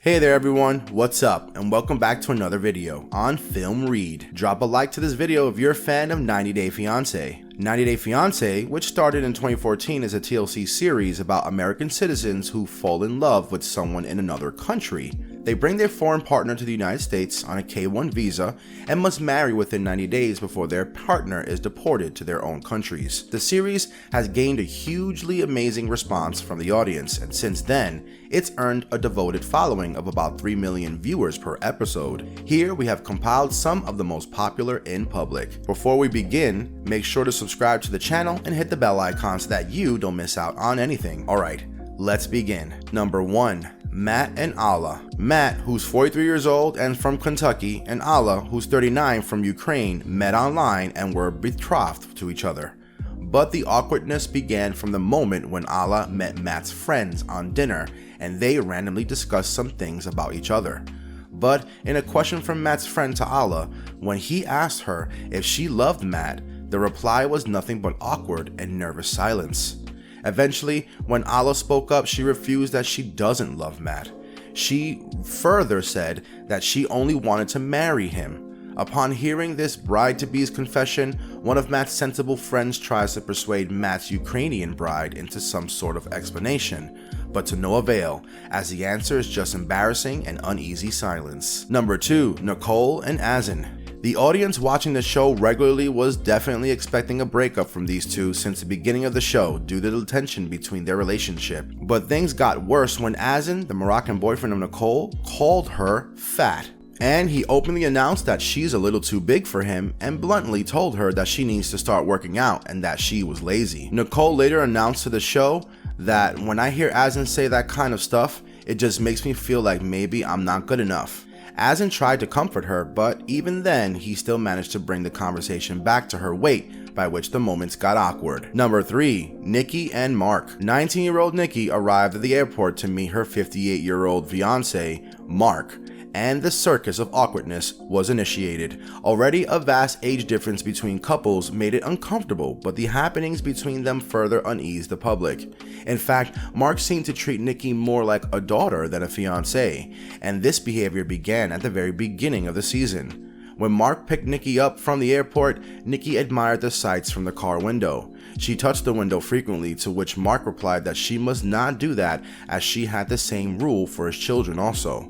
Hey there everyone, what's up, and welcome back to another video on Film Read. Drop a like to this video if you're a fan of 90 Day Fiance. 90 Day Fiance, which started in 2014 as a TLC series about American citizens who fall in love with someone in another country. They bring their foreign partner to the United States on a K-1 visa and must marry within 90 days before their partner is deported to their own countries. The series has gained a hugely amazing response from the audience, and since then, it's earned a devoted following of about 3 million viewers per episode. Here we have compiled some of the most popular in public. Before we begin, make sure to subscribe to the channel and hit the bell icon so that you don't miss out on anything. Alright, let's begin. Number 1. Matt and Alla. Matt, who's 43 years old and from Kentucky, and Alla, who's 39 from Ukraine, met online and were betrothed to each other. But the awkwardness began from the moment when Alla met Matt's friends on dinner and they randomly discussed some things about each other. But in a question from Matt's friend to Alla, when he asked her if she loved Matt, the reply was nothing but awkward and nervous silence. Eventually, when Alla spoke up, she refused that she doesn't love Matt. She further said that she only wanted to marry him. Upon hearing this bride-to-be's confession, one of Matt's sensible friends tries to persuade Matt's Ukrainian bride into some sort of explanation, but to no avail, as the answer is just embarrassing and uneasy silence. Number 2. Nicole and Azan. The audience watching the show regularly was definitely expecting a breakup from these two since the beginning of the show due to the tension between their relationship. But things got worse when Azan, the Moroccan boyfriend of Nicole, called her fat. And he openly announced that she's a little too big for him and bluntly told her that she needs to start working out and that she was lazy. Nicole later announced to the show that when I hear Azan say that kind of stuff, it just makes me feel like maybe I'm not good enough. Azan tried to comfort her, but even then, he still managed to bring the conversation back to her weight, by which the moments got awkward. Number 3. Nikki and Mark. 19-year-old Nikki arrived at the airport to meet her 58-year-old fiance, Mark, and the circus of awkwardness was initiated. Already a vast age difference between couples made it uncomfortable, but the happenings between them further uneased the public. In fact, Mark seemed to treat Nikki more like a daughter than a fiancé, and this behavior began at the very beginning of the season. When Mark picked Nikki up from the airport, Nikki admired the sights from the car window. She touched the window frequently, to which Mark replied that she must not do that as she had the same rule for his children also.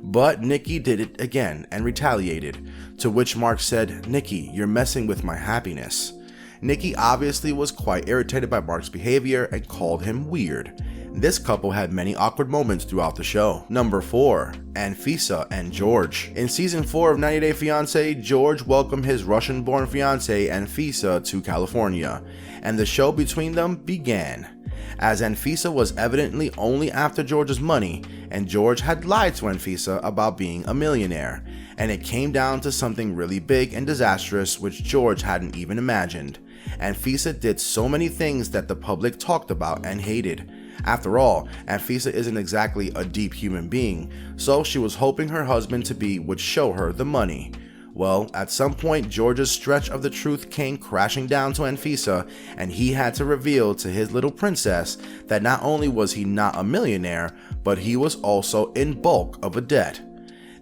But Nikki did it again and retaliated, to which Mark said, "Nikki, you're messing with my happiness." Nikki obviously was quite irritated by Mark's behavior and called him weird. This couple had many awkward moments throughout the show. Number 4. Anfisa and George. In season 4 of 90 Day Fiance, George welcomed his Russian-born fiancée Anfisa to California, and the show between them began. As Anfisa was evidently only after George's money, and George had lied to Anfisa about being a millionaire, and it came down to something really big and disastrous which George hadn't even imagined. Anfisa did so many things that the public talked about and hated. After all, Anfisa isn't exactly a deep human being, so she was hoping her husband-to-be would show her the money. Well, at some point, George's stretch of the truth came crashing down to Anfisa, and he had to reveal to his little princess that not only was he not a millionaire, but he was also in bulk of a debt.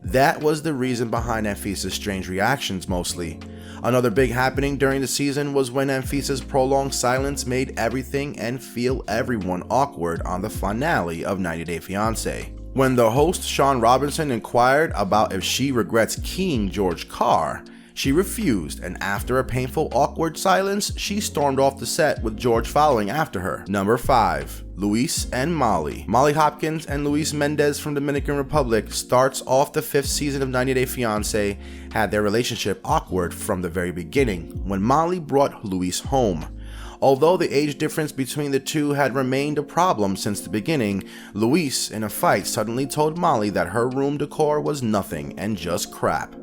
That was the reason behind Anfisa's strange reactions mostly. Another big happening during the season was when Anfisa's prolonged silence made everything and feel everyone awkward on the finale of 90 Day Fiance. When the host Sean Robinson inquired about if she regrets keying George's car, she refused, and after a painful awkward silence, she stormed off the set with George following after her. Number 5. Luis and Molly. Molly Hopkins and Luis Mendez from Dominican Republic starts off the 5th season of 90 Day Fiance had their relationship awkward from the very beginning when Molly brought Luis home. Although the age difference between the two had remained a problem since the beginning, Luis, in a fight, suddenly told Molly that her room decor was nothing and just crap.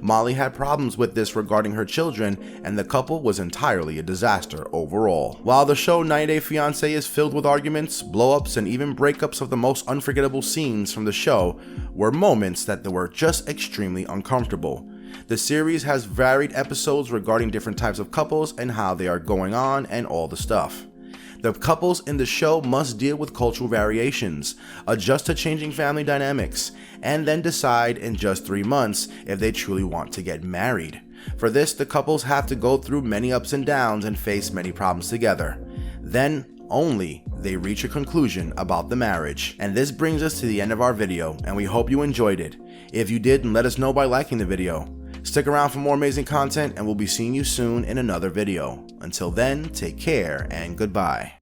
Molly had problems with this regarding her children, and the couple was entirely a disaster overall. While the show 90 Day Fiance is filled with arguments, blow-ups, and even breakups of the most unforgettable scenes from the show, were moments that were just extremely uncomfortable. The series has varied episodes regarding different types of couples and how they are going on and all the stuff. The couples in the show must deal with cultural variations, adjust to changing family dynamics, and then decide in just 3 months if they truly want to get married. For this, the couples have to go through many ups and downs and face many problems together. Then only they reach a conclusion about the marriage. And this brings us to the end of our video, and we hope you enjoyed it. If you did, then let us know by liking the video. Stick around for more amazing content, and we'll be seeing you soon in another video. Until then, take care and goodbye.